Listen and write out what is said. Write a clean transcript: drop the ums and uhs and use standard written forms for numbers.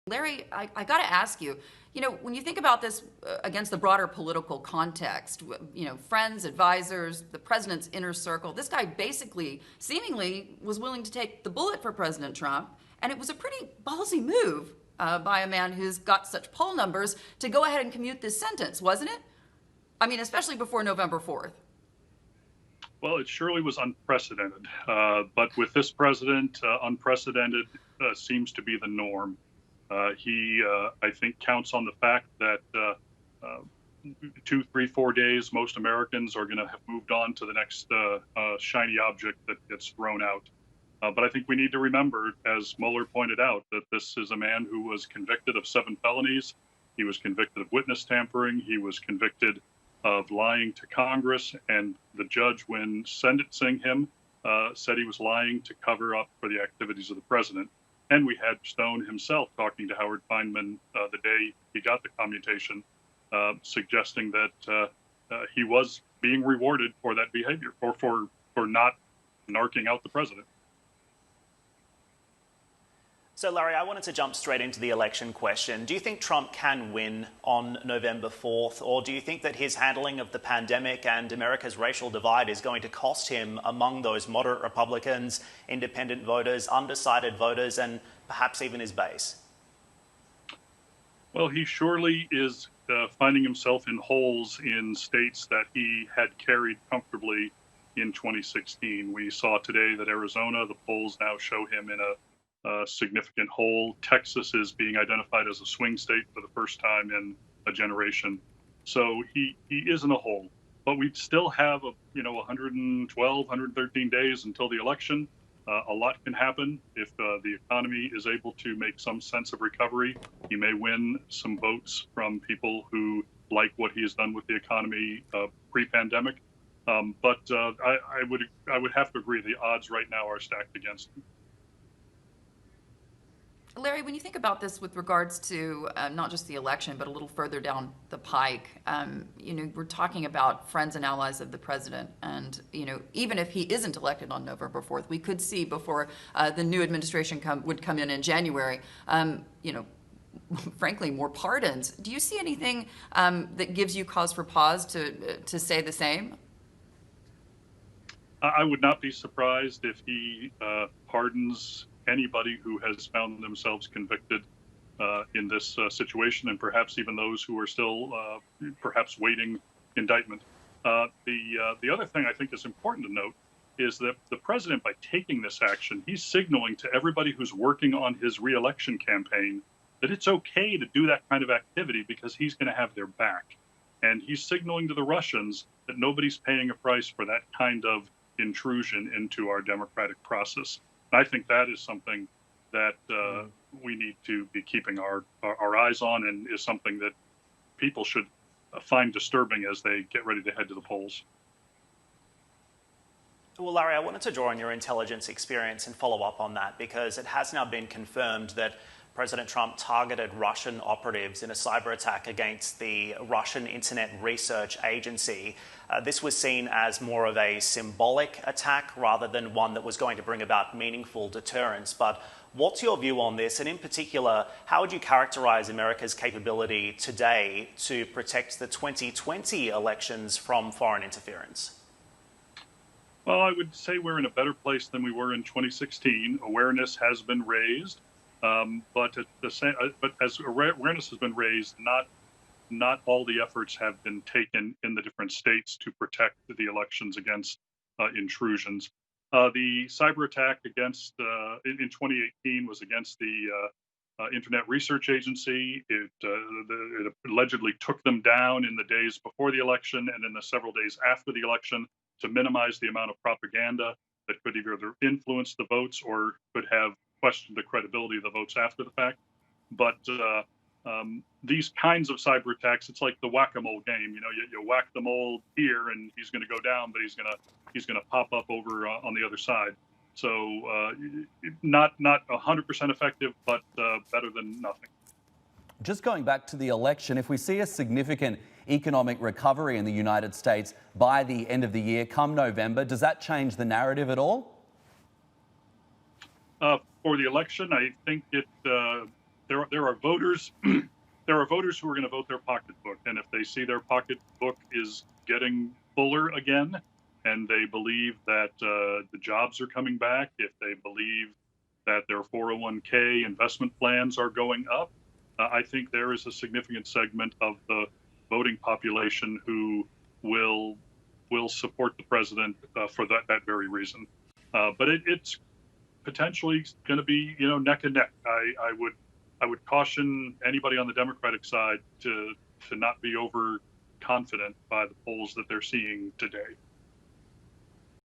Larry, I got to ask you, when you think about this against the broader political context, friends, advisors, the president's inner circle, this guy basically, seemingly, was willing to take the bullet for President Trump. And it was a pretty ballsy move by a man who's got such poll numbers to go ahead and commute this sentence, wasn't it? I mean, especially before November 4th. Well, it surely was unprecedented. But with this president, unprecedented seems to be the norm. He, I think, counts on the fact that 2, 3, 4 days, most Americans are going to have moved on to the next shiny object that gets thrown out. But I think we need to remember, as Mueller pointed out, that this is a man who was convicted of 7 felonies. He was convicted of witness tampering. He was convicted of lying to Congress. And the judge, when sentencing him, said he was lying to cover up for the activities of the president. And we had Stone himself talking to Howard Feynman the day he got the commutation, suggesting that he was being rewarded for that behavior, or for not narking out the president. So, Larry, I wanted to jump straight into the election question. Do you think Trump can win on November 4th, or do you think that his handling of the pandemic and America's racial divide is going to cost him among those moderate Republicans, independent voters, undecided voters, and perhaps even his base? Well, he surely is finding himself in holes in states that he had carried comfortably in 2016. We saw today that Arizona, the polls now show him in a significant hole. Texas is being identified as a swing state for the first time in a generation. So he is in a hole. But we still have 112, 113 days until the election. A lot can happen. If the economy is able to make some sense of recovery, he may win some votes from people who like what he has done with the economy pre-pandemic. But I would have to agree, the odds right now are stacked against him. Larry, when you think about this with regards to not just the election, but a little further down the pike, we're talking about friends and allies of the president. And, even if he isn't elected on November 4th, we could see before the new administration would come in January, frankly, more pardons. Do you see anything that gives you cause for pause to say the same? I would not be surprised if he pardons anybody who has found themselves convicted in this situation, and perhaps even those who are still perhaps waiting indictment. The other thing I think is important to note is that the president, by taking this action, he's signaling to everybody who's working on his reelection campaign that it's okay to do that kind of activity because he's going to have their back. And he's signaling to the Russians that nobody's paying a price for that kind of intrusion into our democratic process. I think that is something that we need to be keeping our eyes on, and is something that people should find disturbing as they get ready to head to the polls. Well, Larry, I wanted to draw on your intelligence experience and follow up on that, because it has now been confirmed that President Trump targeted Russian operatives in a cyber attack against the Russian Internet Research Agency. This was seen as more of a symbolic attack rather than one that was going to bring about meaningful deterrence. But what's your view on this? And in particular, how would you characterize America's capability today to protect the 2020 elections from foreign interference? Well, I would say we're in a better place than we were in 2016. Awareness has been raised. But as awareness has been raised, not all the efforts have been taken in the different states to protect the elections against intrusions. The cyber attack against in 2018 was against the Internet Research Agency. It allegedly took them down in the days before the election and in the several days after the election to minimize the amount of propaganda that could either influence the votes or could have question the credibility of the votes after the fact. But these kinds of cyber attacks, it's like the whack-a-mole game. You whack the mole here and he's going to go down, but he's going to pop up over on the other side. So not 100% effective, but better than nothing. Just going back to the election, if we see a significant economic recovery in the United States by the end of the year, come November, does that change the narrative at all? For the election, I think it there are voters there are voters who are going to vote their pocketbook, and if they see their pocketbook is getting fuller again, and they believe that the jobs are coming back, if they believe that their 401k investment plans are going up, I think there is a significant segment of the voting population who will support the president for that very reason. But it's potentially going to be, neck and neck. I would caution anybody on the Democratic side to not be overconfident by the polls that they're seeing today.